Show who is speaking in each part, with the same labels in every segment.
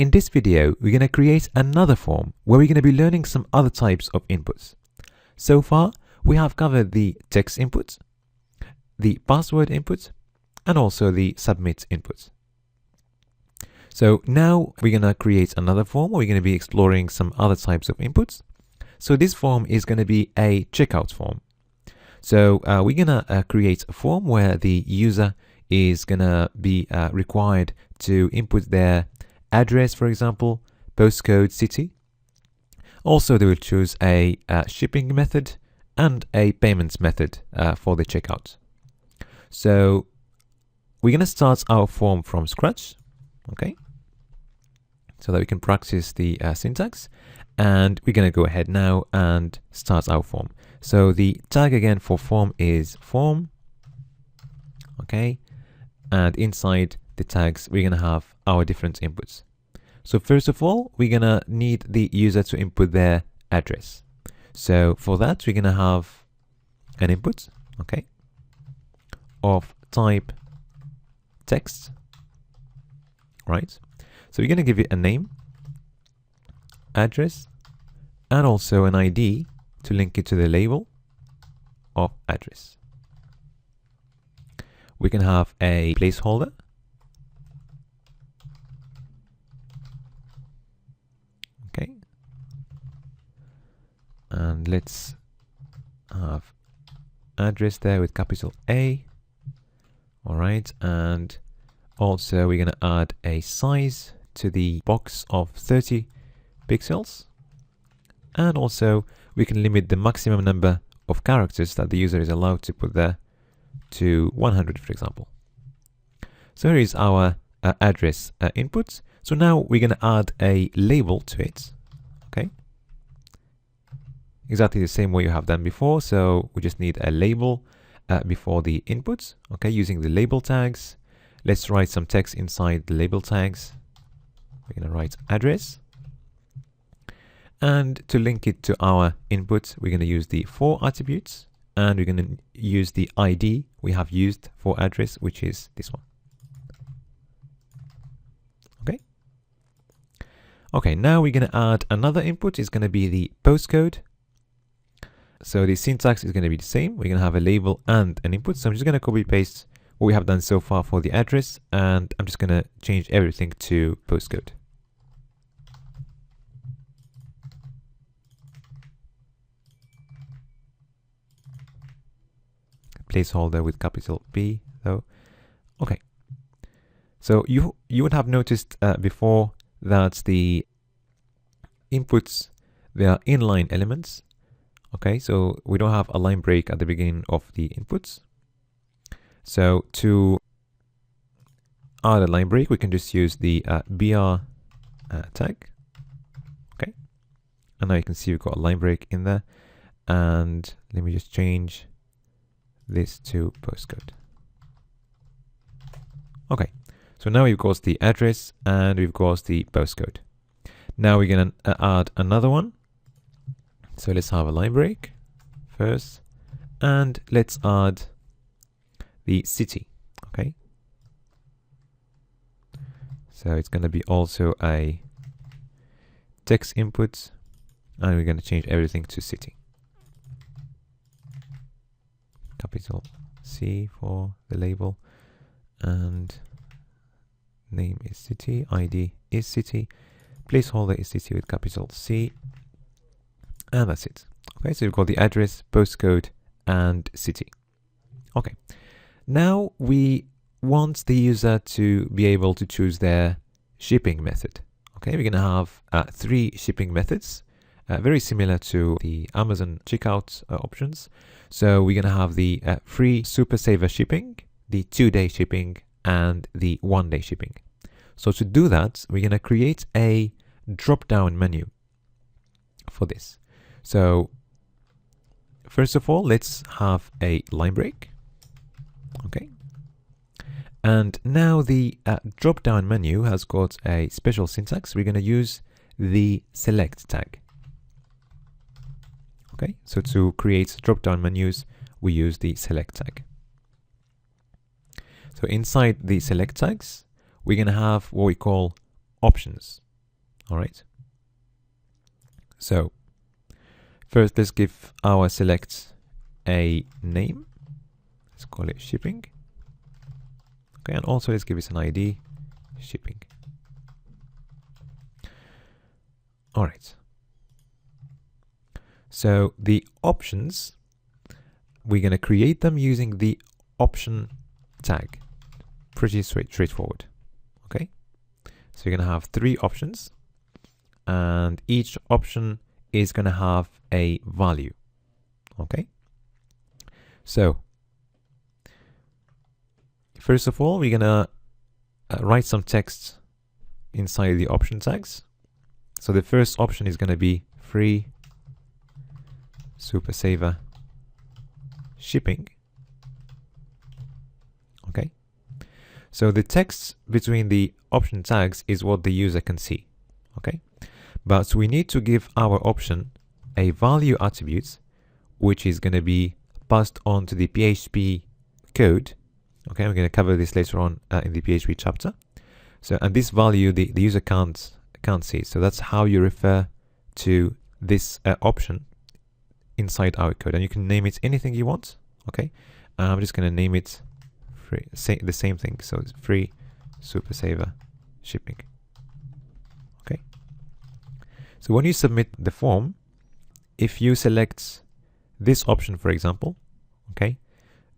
Speaker 1: In this video, we're going to create another form where we're going to be learning some other types of inputs. So far, we have covered the text input, the password input, and also the submit input. So now we're going to create another form where we're going to be exploring some other types of inputs. So this form is going to be a checkout form. So we're going to create a form where the user is going to be required to input their address, for example, postcode, city. Also, they will choose a shipping method and a payments method for the checkout. So we're going to start our form from scratch, okay, so that we can practice the syntax. And we're going to go ahead now and start our form. So the tag again for form is form, okay, and inside the tags we're going to have our different inputs. So first of all, we're going to need the user to input their address. So for that, we're going to have an input, okay, of type text, right? So we're going to give it a name, address, and also an ID to link it to the label of address. We can have a placeholder, okay, and let's have address there with capital A. All right, and also we're going to add a size to the box of 30 pixels, and also we can limit the maximum number of characters that the user is allowed to put there to 100, for example. So here is our address input. So now we're going to add a label to it, okay, exactly the same way you have done before. So we just need a label before the inputs, okay, using the label tags. Let's write some text inside the label tags. We're going to write address. And to link it to our input, we're going to use the for attributes, and we're going to use the ID we have used for address, which is this one. Okay. Okay, now we're going to add another input. It's going to be the postcode. So the syntax is going to be the same. We're going to have a label and an input. So I'm just going to copy paste what we have done so far for the address, and I'm just going to change everything to postcode. Placeholder with capital P though. Okay, so you would have noticed before that the inputs, they are inline elements. Okay, so we don't have a line break at the beginning of the inputs. So to add a line break, we can just use the br tag. Okay, and now you can see we've got a line break in there. And let me just change this to postcode. Okay, so now we've got the address and we've got the postcode. Now we're going to add another one. So let's have a line break first, and let's add the city. Okay, so it's going to be also a text input, and we're going to change everything to city. Capital C for the label, and name is city, ID is city, placeholder is city with capital C, and that's it. Okay, so we've got the address, postcode, and city. Okay, now we want the user to be able to choose their shipping method. Okay, we're going to have 3 shipping methods, very similar to the Amazon checkout options. So we're going to have the free super saver shipping, the 2-day shipping, and the 1-day shipping. So to do that, we're going to create a drop-down menu for this. So first of all, let's have a line break. Okay. And now the drop-down menu has got a special syntax. We're going to use the select tag. Okay, so to create drop-down menus, we use the select tag. So inside the select tags, we're going to have what we call options. All right. So first, let's give our select a name. Let's call it shipping. Okay, and also let's give it an ID, shipping. All right. So the options, we're going to create them using the option tag. Pretty straightforward. Okay. So you're going to have 3 options, and each option is going to have a value. Okay. So first of all, we're going to write some text inside the option tags. So the first option is going to be free Super Saver shipping. Okay. So the text between the option tags is what the user can see. Okay. But we need to give our option a value attribute, which is going to be passed on to the PHP code. Okay, we're going to cover this later on in the PHP chapter. So, and this value, the user can't see. So that's how you refer to this option inside our code. And you can name it anything you want. Okay, and I'm just going to name it free, the same thing. So it's free Super Saver shipping. Okay. So when you submit the form, if you select this option, for example, okay,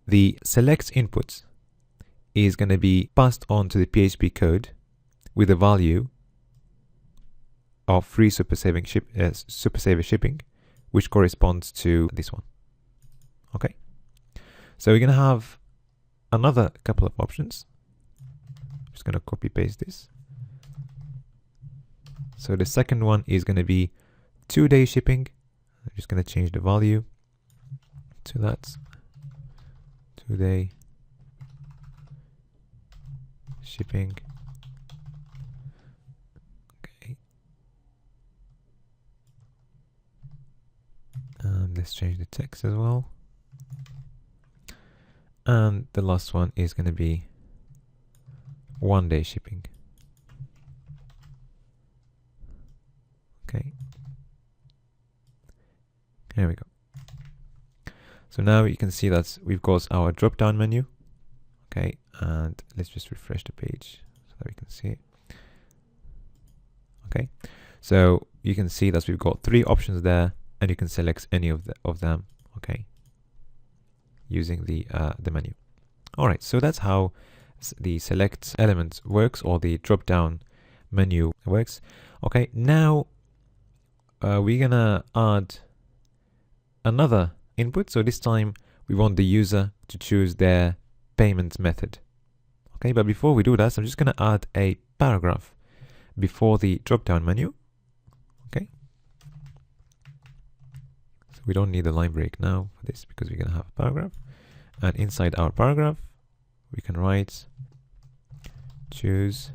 Speaker 1: the select input is going to be passed on to the PHP code with a value of free Super Saver shipping, which corresponds to this one. Okay, so we're going to have another couple of options. I'm just going to copy paste this. So the second one is going to be 2-day shipping. I'm just going to change the value to that. 2-day shipping. Okay. And let's change the text as well. And the last one is going to be 1-day shipping. Okay. There we go. So now you can see that we've got our drop down menu. Okay, and let's just refresh the page so that we can see it. Okay, so you can see that we've got 3 options there, and you can select any of them. Okay, using the menu. All right, so that's how the select element works, or the drop down menu works. Okay, now we're gonna add another input. So this time we want the user to choose their payment method. Okay, but before we do that, I'm just going to add a paragraph before the drop down menu. Okay, so we don't need the line break now for this because we're going to have a paragraph, and inside our paragraph we can write choose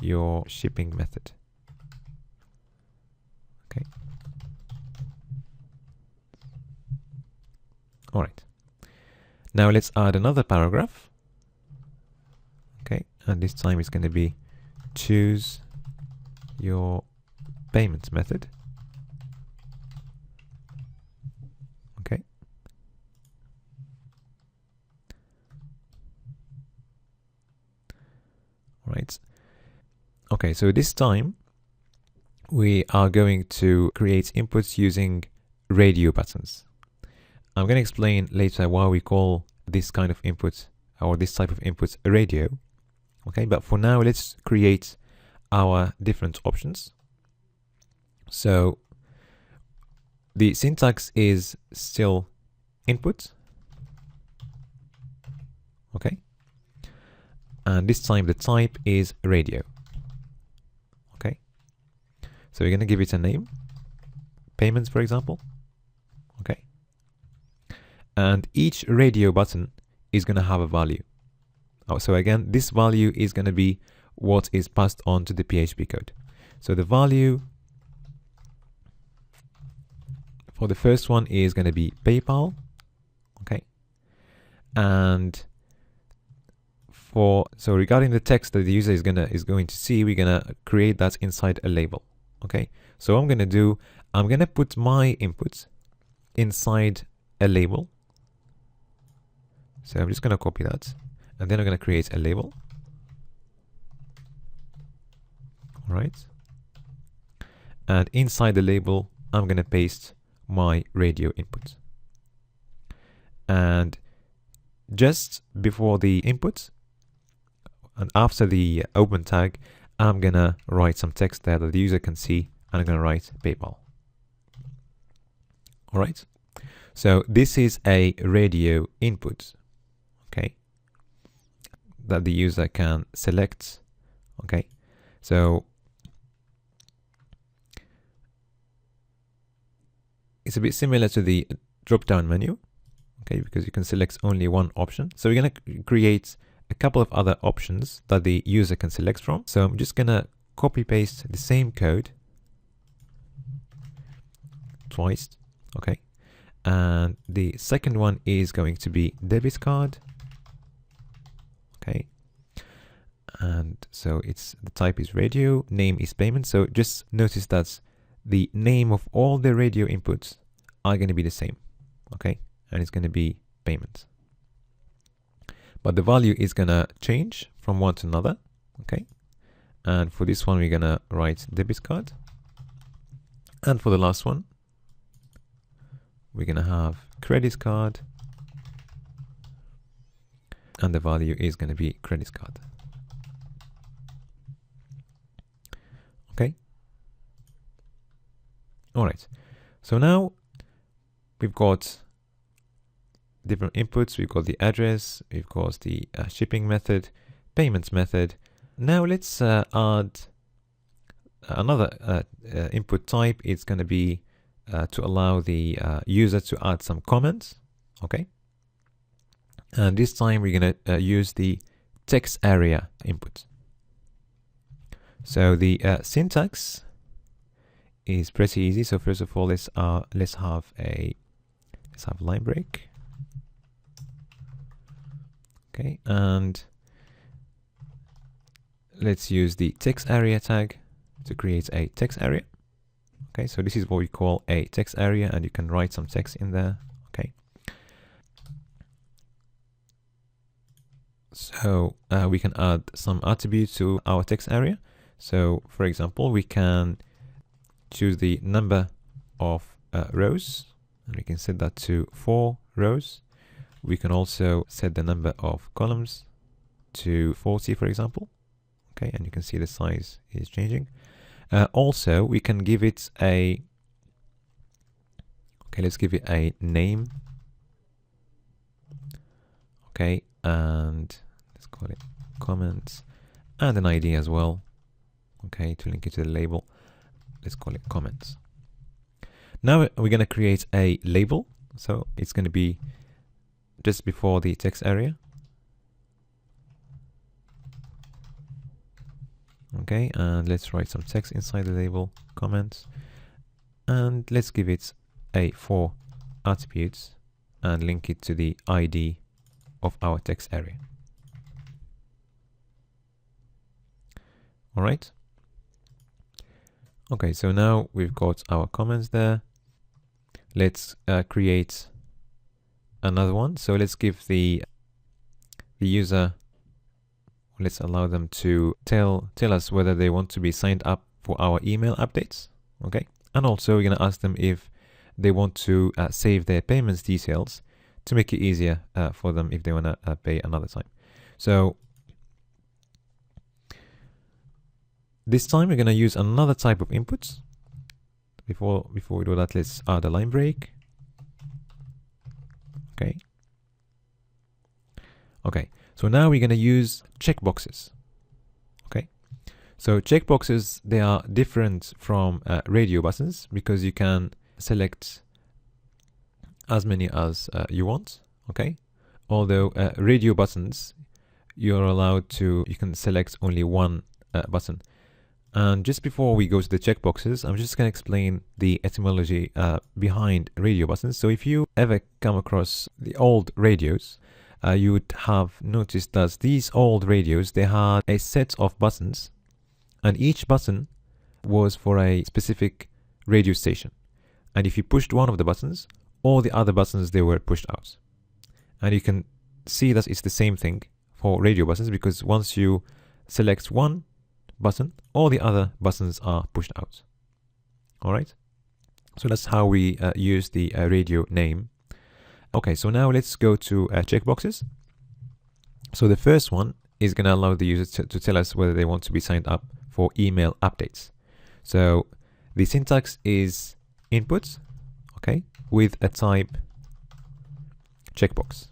Speaker 1: your shipping method. Okay. All right. Now let's add another paragraph. Okay, and this time it's going to be choose your payment method. Okay. All right. Okay, so this time we are going to create inputs using radio buttons. I'm going to explain later why we call this kind of input, or this type of input, a radio. Okay, but for now, let's create our different options. So the syntax is still input. Okay, and this time the type is radio. Okay, so we're going to give it a name, payments, for example. Okay, and each radio button is going to have a value. Oh, so again, this value is going to be what is passed on to the PHP code. So the value for the first one is going to be PayPal. Okay, and so regarding the text that the user is going to see, we're going to create that inside a label. Okay, so what I'm going to do, I'm going to put my inputs inside a label. So I'm just going to copy that, and then I'm going to create a label. All right. And inside the label, I'm going to paste my radio input. And just before the input and after the open tag, I'm going to write some text there that the user can see, and I'm going to write PayPal. All right. So this is a radio input, okay, that the user can select. Okay. So it's a bit similar to the drop-down menu, okay, because you can select only one option. So we're going to create a couple of other options that the user can select from. So I'm just going to copy paste the same code twice, okay. And the second one is going to be debit card, okay. And so the type is radio, name is payment. So just notice that the name of all the radio inputs are going to be the same, okay, and it's going to be payment. But the value is going to change from one to another, okay. And for this one, we're going to write debit card. And for the last one, we're going to have credit card. And the value is going to be credit card. Okay. All right. So now we've got different inputs. We've got the address. We've got the shipping method, payments method. Now let's add another input type. It's going to be to allow the user to add some comments. Okay. And this time we're going to use the text area input. So the syntax is pretty easy. So first of all, let's have line break. Okay, and let's use the text area tag to create a text area. Okay, so this is what we call a text area, and you can write some text in there. Okay. So we can add some attributes to our text area. So for example, we can choose the number of rows, and we can set that to 4 rows. We can also set the number of columns to 40, for example. Okay, and you can see the size is changing. Also, we can give it a, okay, let's give it a name. Okay, and let's call it comments, and an ID as well. Okay, to link it to the label. Let's call it comments. Now we're going to create a label. So it's going to be just before the text area. Okay, and let's write some text inside the label, comments, and let's give it a 4 attributes and link it to the ID of our text area. All right. Okay, so now we've got our comments there. Let's create another one. So let's give the user, let's allow them to tell us whether they want to be signed up for our email updates. Okay, and also we're going to ask them if they want to save their payments details to make it easier for them if they want to pay another time. So this time we're going to use another type of inputs. Before we do that, let's add a line break. Okay. Okay. So now we're going to use checkboxes. Okay. So checkboxes, they are different from radio buttons because you can select as many as you want. Okay. Although radio buttons, you can select only one button. And just before we go to the checkboxes, I'm just going to explain the etymology behind radio buttons. So if you ever come across the old radios, you would have noticed that these old radios, they had a set of buttons, and each button was for a specific radio station. And if you pushed one of the buttons, all the other buttons, they were pushed out. And you can see that it's the same thing for radio buttons, because once you select one button, all the other buttons are pushed out. All right. So that's how we use the radio name. Okay, so now let's go to checkboxes. So the first one is going to allow the user to tell us whether they want to be signed up for email updates. So the syntax is input, okay, with a type checkbox.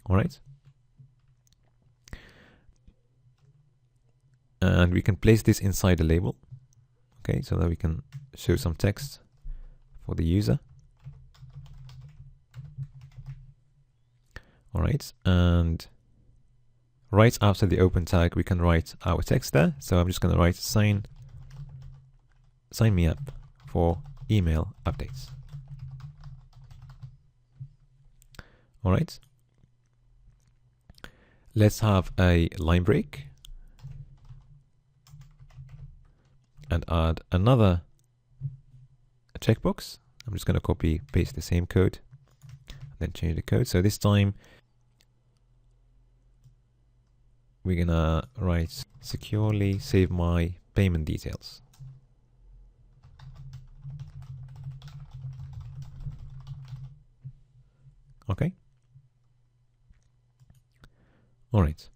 Speaker 1: All right. And we can place this inside the label, okay, so that we can show some text for the user. All right, and right after the open tag, we can write our text there. So I'm just going to write sign me up for email updates. All right. Let's have a line break and add another checkbox. I'm just going to copy paste the same code and then change the code. So this time we're gonna write securely save my payment details. Okay. All right.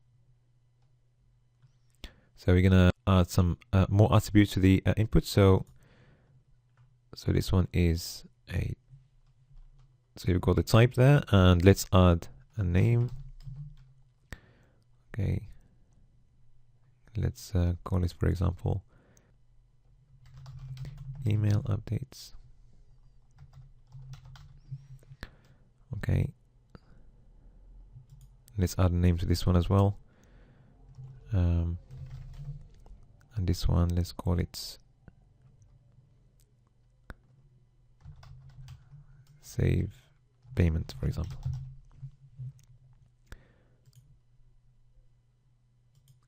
Speaker 1: So we're gonna add some more attributes to the input. So this one is a. So you've got the type there, and let's add a name. Okay. Let's call this, for example, email updates. Okay. Let's add a name to this one as well. And this one, let's call it save payment, for example.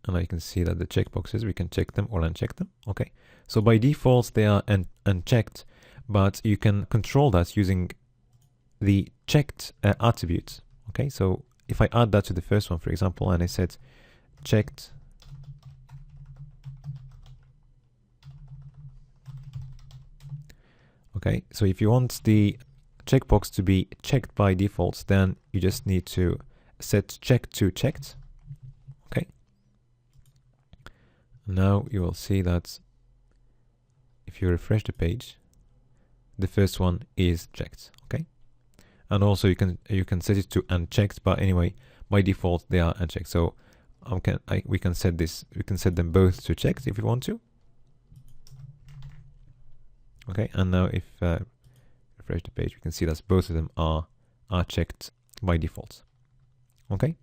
Speaker 1: And now you can see that the checkboxes, we can check them or uncheck them. Okay, so by default they are unchecked, but you can control that using the checked attribute. Okay, so if I add that to the first one, for example, and I said checked okay, so if you want the checkbox to be checked by default, then you just need to set check to checked. Okay. Now you will see that if you refresh the page, the first one is checked. Okay. And also you can set it to unchecked, but anyway, by default they are unchecked. So we can set them both to checked if you want to. Okay, and now if refresh the page, we can see that both of them are checked by default. Okay,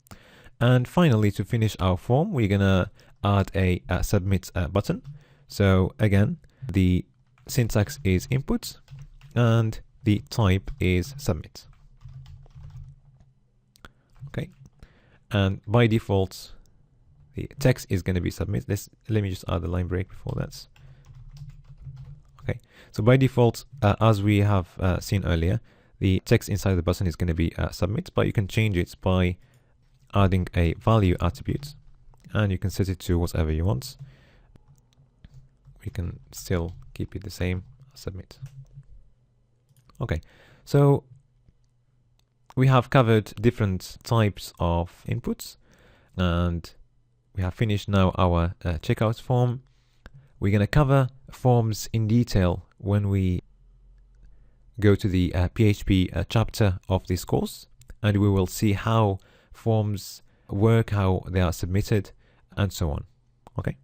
Speaker 1: and finally, to finish our form, we're gonna add a submit button. So again, the syntax is input and the type is submit. Okay, and by default, the text is going to be submit. Let me just add a line break before that. Okay, so by default, as we have seen earlier, the text inside the button is going to be submit, but you can change it by adding a value attribute, and you can set it to whatever you want. We can still keep it the same, submit. Okay, so we have covered different types of inputs, and we have finished now our checkout form. We're going to cover forms in detail when we go to the PHP chapter of this course, and we will see how forms work, how they are submitted, and so on. Okay.